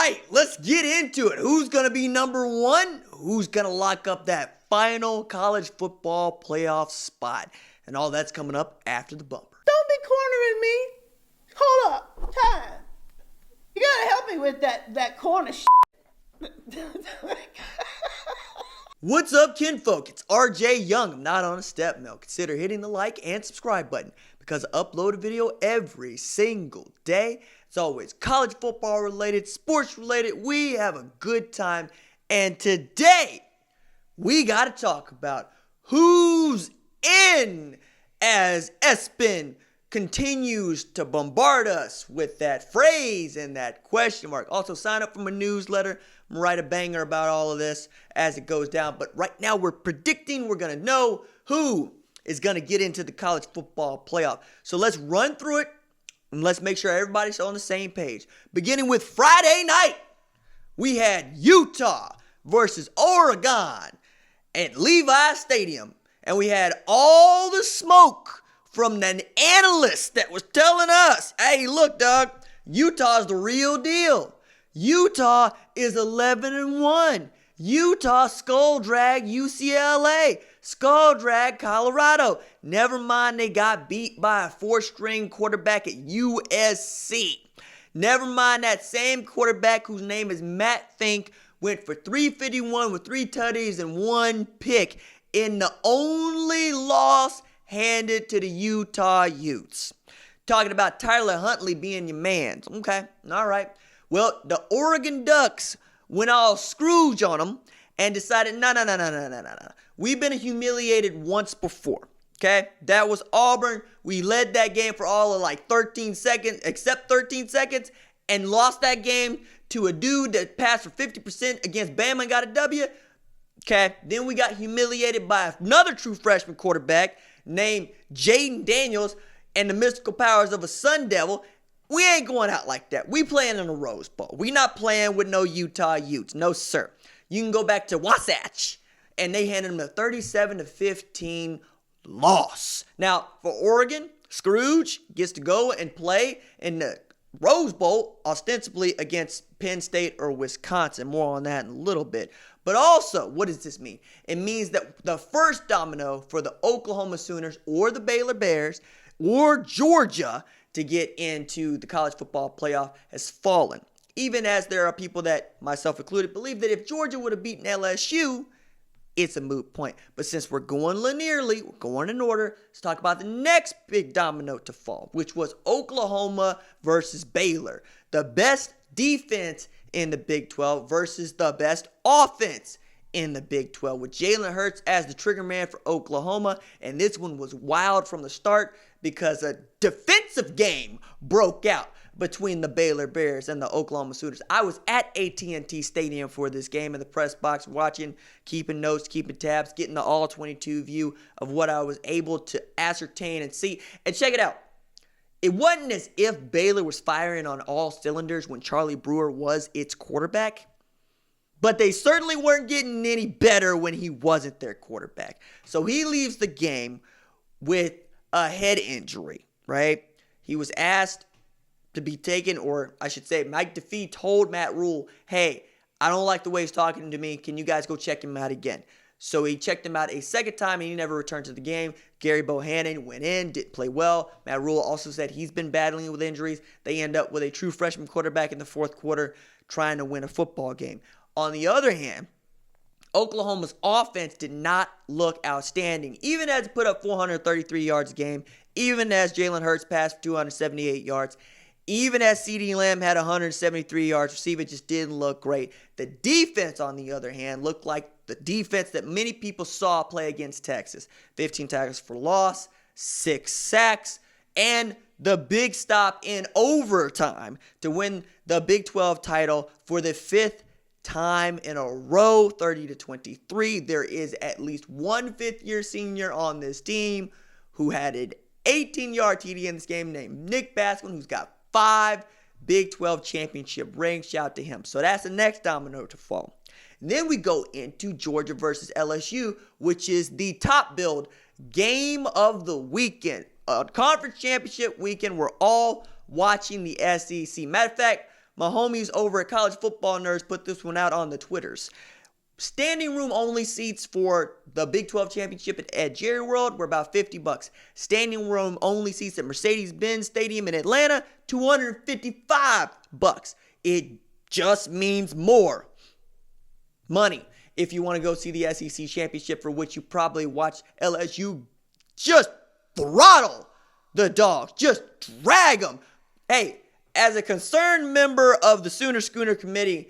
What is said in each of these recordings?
right, let's get into it. Who's going to be number one? Who's going to lock up that final college football playoff spot? And all that's coming up after the bumper. Don't be cornering me. Hold up. Time. You got to help me with that corner shit. What's up, kinfolk? It's RJ Young. I'm not on a step mill. Consider hitting the like and subscribe button because I upload a video every single day. It's always college football related, sports related. We have a good time. And today, we got to talk about who's in as ESPN continues to bombard us with that phrase and that question mark. Also, sign up for my newsletter. I'm going to write a banger about all of this as it goes down. But right now, we're predicting we're going to know who is going to get into the college football playoff. So let's run through it and let's make sure everybody's on the same page. Beginning with Friday night, we had Utah versus Oregon at Levi Stadium. And we had all the smoke from an analyst that was telling us, hey, look, dog, Utah's the real deal. Utah is 11-1. Utah skull drag UCLA. Skull drag Colorado. Never mind they got beat by a four-string quarterback at USC. Never mind that same quarterback whose name is Matt Fink went for 351 with 3 tutties and 1 pick in the only loss handed to the Utah Utes. Talking about Tyler Huntley being your man. Okay, all right. Well, the Oregon Ducks went all Scrooge on them and decided, no. We've been humiliated once before, okay? That was Auburn. We led that game for all of like 13 seconds, and lost that game to a dude that passed for 50% against Bama and got a W. Okay, then we got humiliated by another true freshman quarterback named Jaden Daniels and the mystical powers of a Sun Devil. We ain't going out like that. We playing in a Rose Bowl. We not playing with no Utah Utes. No, sir. You can go back to Wasatch, and they handed them a 37-15 loss. Now, for Oregon, Scrooge gets to go and play in the Rose Bowl, ostensibly against Penn State or Wisconsin. More on that in a little bit. But also, what does this mean? It means that the first domino for the Oklahoma Sooners or the Baylor Bears or Georgia to get into the college football playoff has fallen. Even as there are people that, myself included, believe that if Georgia would have beaten LSU, it's a moot point. But since we're going linearly, we're going in order, let's talk about the next big domino to fall, which was Oklahoma versus Baylor. The best defense in the Big 12 versus the best offense in the Big 12 with Jalen Hurts as the trigger man for Oklahoma. And this one was wild from the start because a defensive game broke out between the Baylor Bears and the Oklahoma Sooners. I was at AT&T Stadium for this game in the press box watching, keeping notes, keeping tabs, getting the all-22 view of what I was able to ascertain and see. And check it out. It wasn't as if Baylor was firing on all cylinders when Charlie Brewer was its quarterback, but they certainly weren't getting any better when he wasn't their quarterback. So he leaves the game with a head injury, right? He was asked to be taken, or I should say Mike DeFee told Matt Rule, hey, I don't like the way he's talking to me. Can you guys go check him out again? So he checked him out a second time, and he never returned to the game. Gary Bohannon went in, didn't play well. Matt Rule also said he's been battling with injuries. They end up with a true freshman quarterback in the fourth quarter trying to win a football game. On the other hand, Oklahoma's offense did not look outstanding, even as it put up 433 yards a game, even as Jalen Hurts passed for 278 yards, even as CeeDee Lamb had 173 yards receiving, just didn't look great. The defense, on the other hand, looked like the defense that many people saw play against Texas. 15 tackles for loss, 6 sacks, and the big stop in overtime to win the Big 12 title for the 5th time in a row, 30-23. There is at least one fifth-year senior on this team who had an 18-yard TD in this game named Nick Baskin, who's got 5 Big 12 championship rings. Shout out to him. So that's the next domino to fall. And then we go into Georgia versus LSU, which is the top billed game of the weekend. Conference championship weekend. We're all watching the SEC. Matter of fact, My homies over at College Football Nerds put this one out on the Twitters. Standing room only seats for the Big 12 Championship at Jerry World were about $50. Standing room only seats at Mercedes-Benz Stadium in Atlanta, $255. It just means more money if you want to go see the SEC Championship, for which you probably watch LSU just throttle the Dogs, just drag them. Hey, as a concerned member of the Sooner Schooner Committee,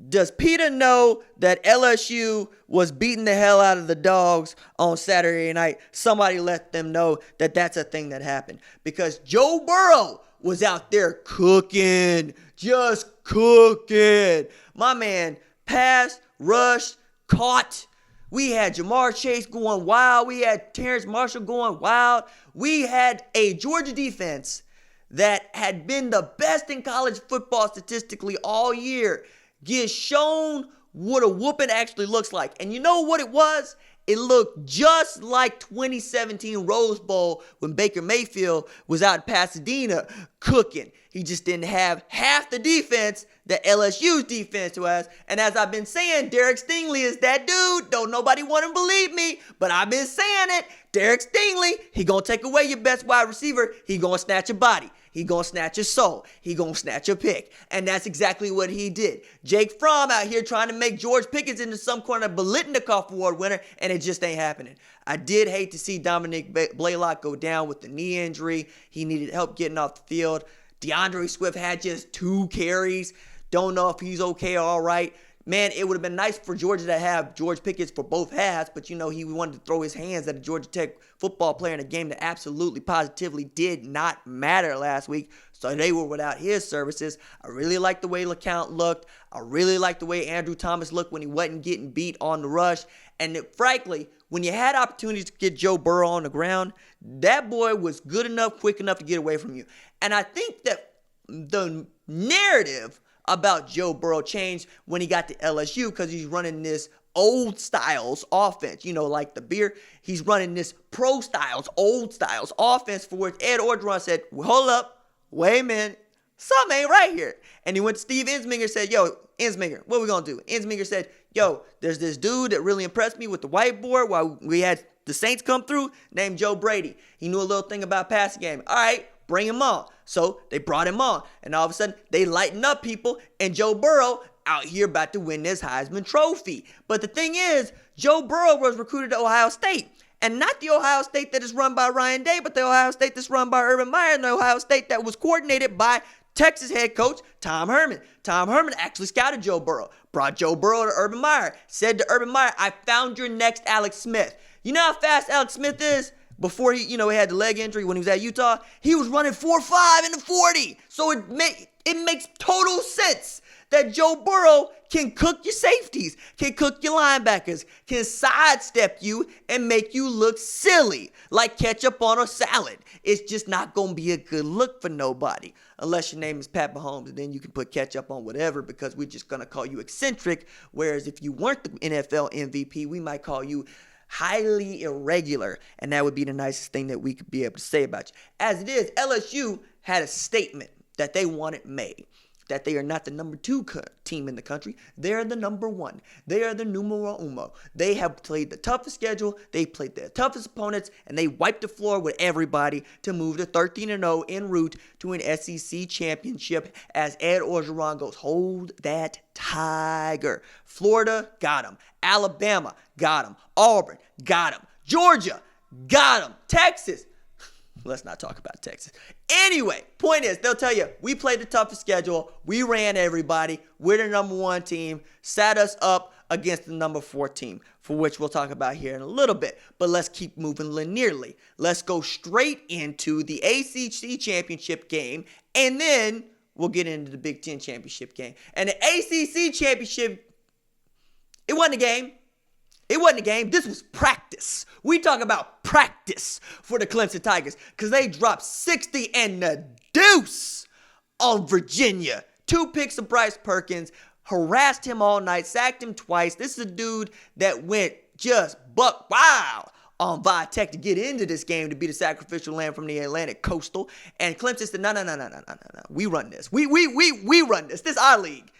does PETA know that LSU was beating the hell out of the Dogs on Saturday night? Somebody let them know that that's a thing that happened. Because Joe Burrow was out there cooking, just cooking. My man passed, rushed, caught. We had Jamar Chase going wild. We had Terrence Marshall going wild. We had a Georgia defense that had been the best in college football statistically all year get shown what a whooping actually looks like. And you know what it was? It looked just like 2017 Rose Bowl when Baker Mayfield was out in Pasadena cooking. He just didn't have half the defense that LSU's defense was. And as I've been saying, Derek Stingley is that dude. Don't nobody want to believe me, but I've been saying it. Derek Stingley, he gonna take away your best wide receiver. He gonna snatch your body. He gonna snatch your soul. He gonna snatch your pick. And that's exactly what he did. Jake Fromm out here trying to make George Pickens into some kind of Biletnikoff Award winner, and it just ain't happening. I did hate to see Dominic Blaylock go down with the knee injury. He needed help getting off the field. DeAndre Swift had just 2 carries. Don't know if he's okay or all right. Man, it would have been nice for Georgia to have George Pickens for both halves, but you know, he wanted to throw his hands at a Georgia Tech football player in a game that absolutely, positively did not matter last week. So they were without his services. I really liked the way LeCount looked. I really liked the way Andrew Thomas looked when he wasn't getting beat on the rush. And frankly, when you had opportunities to get Joe Burrow on the ground, that boy was good enough, quick enough to get away from you. And I think that the narrative about Joe Burrow changed when he got to LSU, because he's running this old styles offense, you know, like the beer. He's running this pro styles, old styles offense, for which Ed Orgeron said, well, hold up, wait a minute, something ain't right here. And he went to Steve Ensminger and said, yo, Ensminger, what we gonna do? Ensminger said, yo, there's this dude that really impressed me with the whiteboard while we had the Saints come through, named Joe Brady. He knew a little thing about passing game. All right, bring him on. So they brought him on, and all of a sudden they lighten up people, and Joe Burrow out here about to win this Heisman Trophy. But the thing is, Joe Burrow was recruited to Ohio State, and not the Ohio State that is run by Ryan Day, but the Ohio State that's run by Urban Meyer, and the Ohio State that was coordinated by Texas head coach Tom Herman. Tom Herman actually scouted Joe Burrow, brought Joe Burrow to Urban Meyer, said to Urban Meyer, I found your next Alex Smith. You know how fast Alex Smith is? Before he had the leg injury when he was at Utah, he was running 4.5 in the 40. So it makes total sense that Joe Burrow can cook your safeties, can cook your linebackers, can sidestep you and make you look silly, like ketchup on a salad. It's just not going to be a good look for nobody, unless your name is Pat Mahomes, and then you can put ketchup on whatever, because we're just going to call you eccentric, whereas if you weren't the NFL MVP, we might call you highly irregular, and that would be the nicest thing that we could be able to say about you. As it is, LSU had a statement that they wanted made, that they are not the number 2 team in the country. They're the number 1. They are the numero uno. They have played the toughest schedule. They played their toughest opponents, and they wiped the floor with everybody to move to 13-0 en route to an SEC championship, as Ed Orgeron goes, hold that tiger. Florida got him. Alabama got him. Auburn got him. Georgia got him. Texas. Let's not talk about Texas. Anyway, point is, they'll tell you, we played the toughest schedule. We ran everybody. We're the number 1 team. Sat us up against the number 4 team, for which we'll talk about here in a little bit. But let's keep moving linearly. Let's go straight into the ACC Championship game, and then we'll get into the Big Ten Championship game. And the ACC Championship, it wasn't a game. It wasn't a game. This was practice. We talk about practice for the Clemson Tigers, because they dropped 60 and the deuce on Virginia. 2 picks of Bryce Perkins, harassed him all night, sacked him twice. This is a dude that went just buck wild via tech to get into this game to be the sacrificial lamb from the Atlantic Coastal. And Clemson said, no. We run this. We run this. This our league.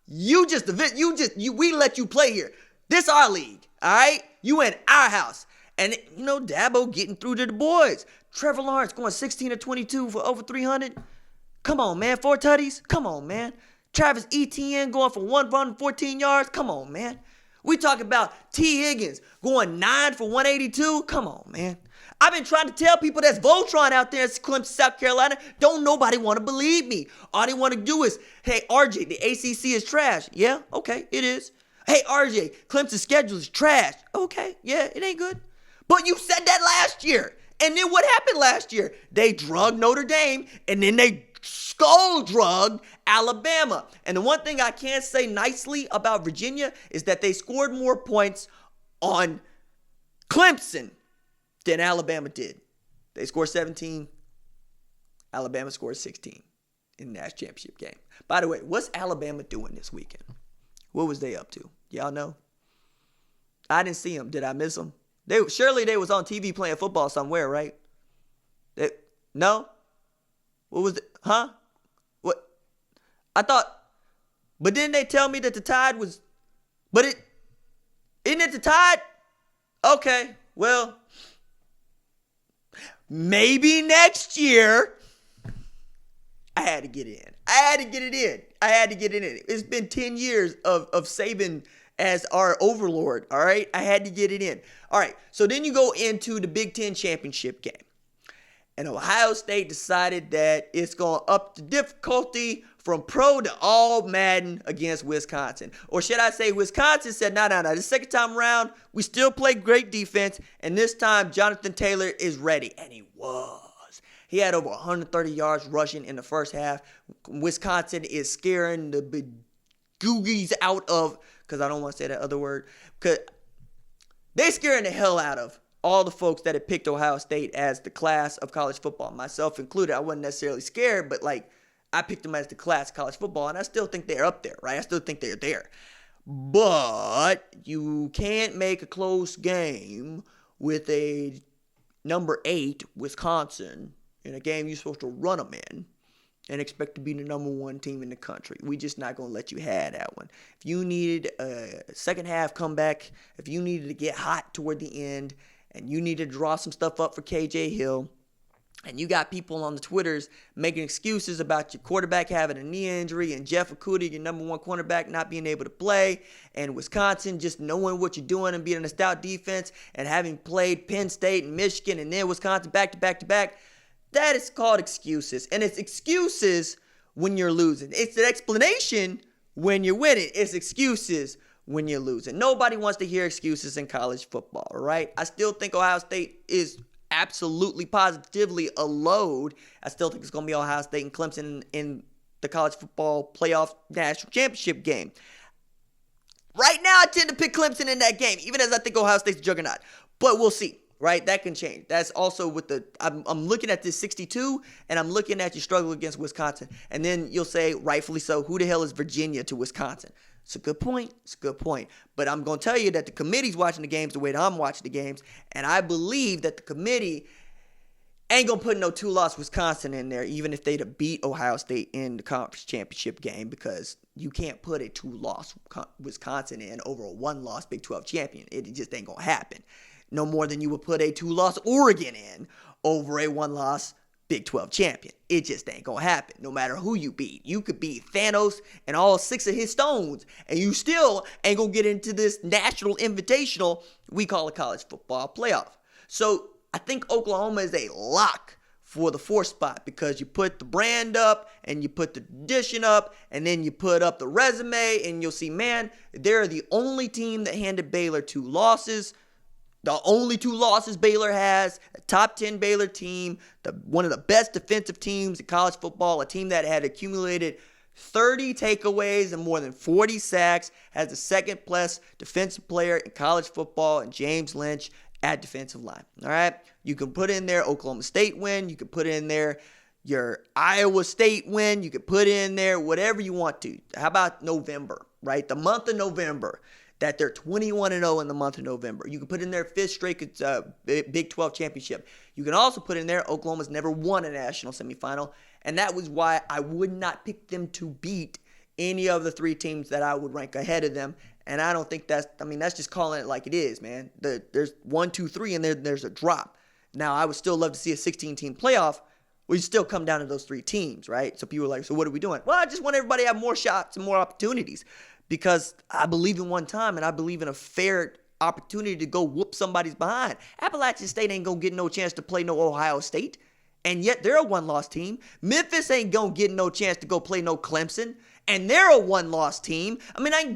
We let you play here. This our league. All right? You in our house. And, Dabo getting through to the boys. Trevor Lawrence going 16 of 22 for over 300. Come on, man. 4 tutties. Come on, man. Travis Etienne going for 1 run, 14 yards. Come on, man. We talking about T. Higgins going 9 for 182. Come on, man. I've been trying to tell people that's Voltron out there in Clemson, South Carolina. Don't nobody want to believe me. All they want to do is, hey, RJ, the ACC is trash. Yeah, okay, it is. Hey, RJ, Clemson's schedule is trash. Okay, yeah, it ain't good. But you said that last year. And then what happened last year? They drugged Notre Dame, and then they skull drugged Alabama. And the one thing I can't say nicely about Virginia is that they scored more points on Clemson than Alabama did. They scored 17. Alabama scored 16 in the Acc Championship game. By the way, what's Alabama doing this weekend? What was they up to? Y'all know? I didn't see them. Did I miss them? Surely they was on TV playing football somewhere, right? No? What was it? Huh? What? I thought, but didn't they tell me that the Tide was, isn't it the Tide? Okay, well, maybe next year. I had to get in. I had to get it in. It's been 10 years of Saban as our overlord, all right? I had to get it in. All right, so then you go into the Big Ten Championship game. And Ohio State decided that it's going to up the difficulty from pro to all Madden against Wisconsin. Or should I say Wisconsin said, no. The second time around, we still play great defense. And this time, Jonathan Taylor is ready. And he was. He had over 130 yards rushing in the first half. Wisconsin is scaring the googies out of, because I don't want to say that other word, because they scaring the hell out of all the folks that had picked Ohio State as the class of college football, myself included. I wasn't necessarily scared, but I picked them as the class of college football, and I still think they're up there, right? I still think they're there. But you can't make a close game with a number 8 Wisconsin in a game you're supposed to run them in and expect to be the number 1 team in the country. We just not going to let you have that one. If you needed a second half comeback, if you needed to get hot toward the end, and you need to draw some stuff up for KJ Hill, and you got people on the Twitters making excuses about your quarterback having a knee injury and Jeff Okudah, your number 1 cornerback, not being able to play, and Wisconsin just knowing what you're doing and being a stout defense and having played Penn State and Michigan and then Wisconsin back to back, that is called excuses. And it's excuses when you're losing. It's an explanation when you're winning. It's excuses when you're losing. Nobody wants to hear excuses in college football, all right? I still think Ohio State is absolutely positively a load. I still think it's going to be Ohio State and Clemson in the college football playoff national championship game. Right now, I tend to pick Clemson in that game, even as I think Ohio State's a juggernaut. But we'll see, right? That can change. That's also with I'm looking at this 62, and I'm looking at your struggle against Wisconsin. And then you'll say, rightfully so, who the hell is Virginia to Wisconsin? It's a good point. But I'm going to tell you that the committee's watching the games the way that I'm watching the games. And I believe that the committee ain't going to put no 2-loss Wisconsin in there, even if they'd have beat Ohio State in the conference championship game, because you can't put a 2-loss Wisconsin in over a 1-loss Big 12 champion. It just ain't going to happen. No more than you would put a 2-loss Oregon in over a 1-loss Big 12 champion. It just ain't gonna happen, no matter who you beat. You could beat Thanos and all 6 of his stones, and you still ain't gonna get into this national invitational we call a college football playoff. So I think Oklahoma is a lock for the 4th spot, because you put the brand up and you put the tradition up and then you put up the resume, and you'll see, man, they're the only team that handed Baylor 2 losses. The only 2 losses Baylor has, a top 10 Baylor team, one of the best defensive teams in college football, a team that had accumulated 30 takeaways and more than 40 sacks, has the 2nd-best defensive player in college football, and James Lynch at defensive line. All right? You can put in there Oklahoma State win. You can put in there your Iowa State win. You can put in there whatever you want to. How about November, right? The month of November. that they're 21-0 in the month of November. You can put in their 5th straight Big 12 championship. You can also put in there Oklahoma's never won a national semifinal, and that was why I would not pick them to beat any of the 3 teams that I would rank ahead of them. And I don't think that's just calling it like it is, man. There's 1, 2, 3, and there's a drop. Now, I would still love to see a 16-team playoff. We still come down to those 3 teams, right? So people are like, so what are we doing? Well, I just want everybody to have more shots and more opportunities because I believe in one time and I believe in a fair opportunity to go whoop somebody's behind. Appalachian State ain't going to get no chance to play no Ohio State, and yet they're a one-loss team. Memphis ain't going to get no chance to go play no Clemson, and they're a one-loss team.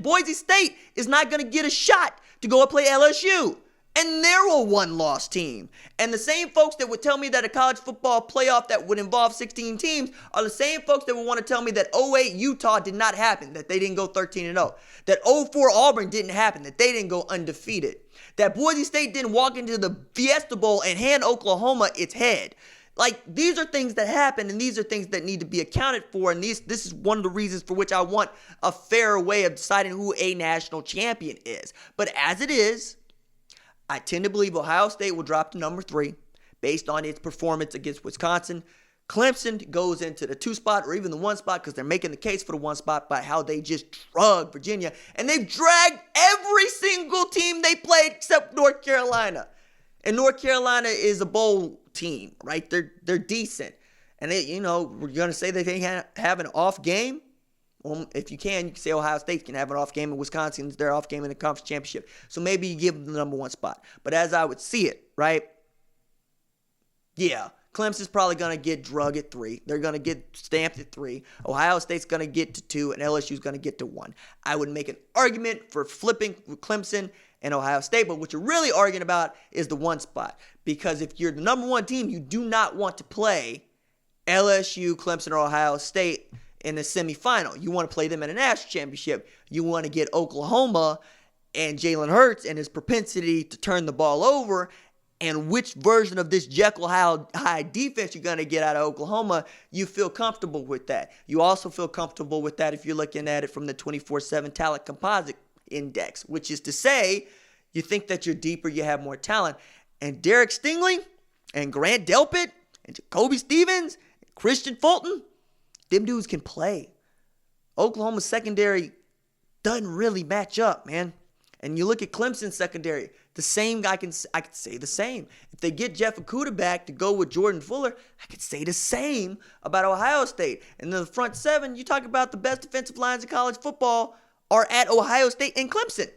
Boise State is not going to get a shot to go and play LSU. And they're a one-loss team. And the same folks that would tell me that a college football playoff that would involve 16 teams are the same folks that would want to tell me that 08 Utah did not happen, that they didn't go 13-0. That 04 Auburn didn't happen, that they didn't go undefeated. That Boise State didn't walk into the Fiesta Bowl and hand Oklahoma its head. These are things that happen, and these are things that need to be accounted for, and this is one of the reasons for which I want a fair way of deciding who a national champion is. But as it is, I tend to believe Ohio State will drop to number 3 based on its performance against Wisconsin. Clemson goes into the 2 spot or even the 1 spot because they're making the case for the 1 spot by how they just drug Virginia. And they've dragged every single team they played except North Carolina. And North Carolina is a bowl team, right? They're decent. And we're going to say that they have an off game. Well, if you can say Ohio State can have an off game, and Wisconsin's their off game in the conference championship. So maybe you give them the number 1 spot. But as I would see it, right? Yeah, Clemson's probably going to get drug at 3. They're going to get stamped at 3. Ohio State's going to get to 2, and LSU's going to get to 1. I would make an argument for flipping Clemson and Ohio State, but what you're really arguing about is the 1 spot. Because if you're the number 1 team, you do not want to play LSU, Clemson, or Ohio State in the semifinal. You want to play them in a national championship. You want to get Oklahoma and Jalen Hurts and his propensity to turn the ball over and which version of this Jekyll Hyde defense you're going to get out of Oklahoma. You feel comfortable with that. You also feel comfortable with that if you're looking at it from the 24/7 talent composite index, which is to say you think that you're deeper, you have more talent. And Derek Stingley and Grant Delpit and Jacoby Stevens and Christian Fulton, them dudes can play. Oklahoma secondary doesn't really match up, man. And you look at Clemson secondary, the same guy I could say the same. If they get Jeff Okudah back to go with Jordan Fuller, I could say the same about Ohio State. And then the front 7, you talk about the best defensive lines in college football are at Ohio State and Clemson.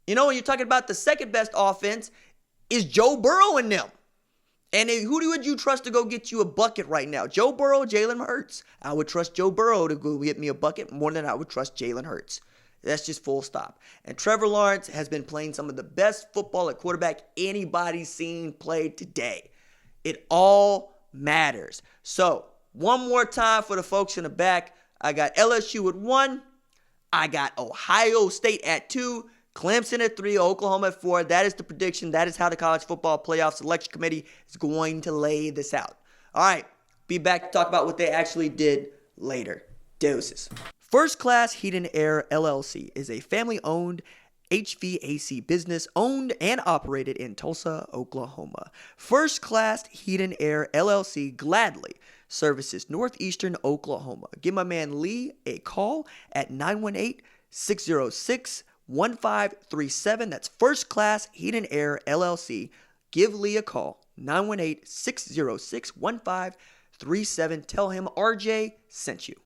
When you're talking about the second best offense is Joe Burrow and them. And who would you trust to go get you a bucket right now? Joe Burrow, Jalen Hurts. I would trust Joe Burrow to go get me a bucket more than I would trust Jalen Hurts. That's just full stop. And Trevor Lawrence has been playing some of the best football at quarterback anybody's seen played today. It all matters. So, one more time for the folks in the back. I got LSU at 1. I got Ohio State at 2. Clemson at 3, Oklahoma at 4. That is the prediction. That is how the College Football Playoff Selection Committee is going to lay this out. All right, be back to talk about what they actually did later. Deuces. First Class Heat and Air LLC is a family-owned HVAC business owned and operated in Tulsa, Oklahoma. First Class Heat and Air LLC gladly services northeastern Oklahoma. Give my man Lee a call at 918-606-1537. That's First Class Heat and Air LLC. Give Lee a call, 918-606-1537. Tell him RJ sent you.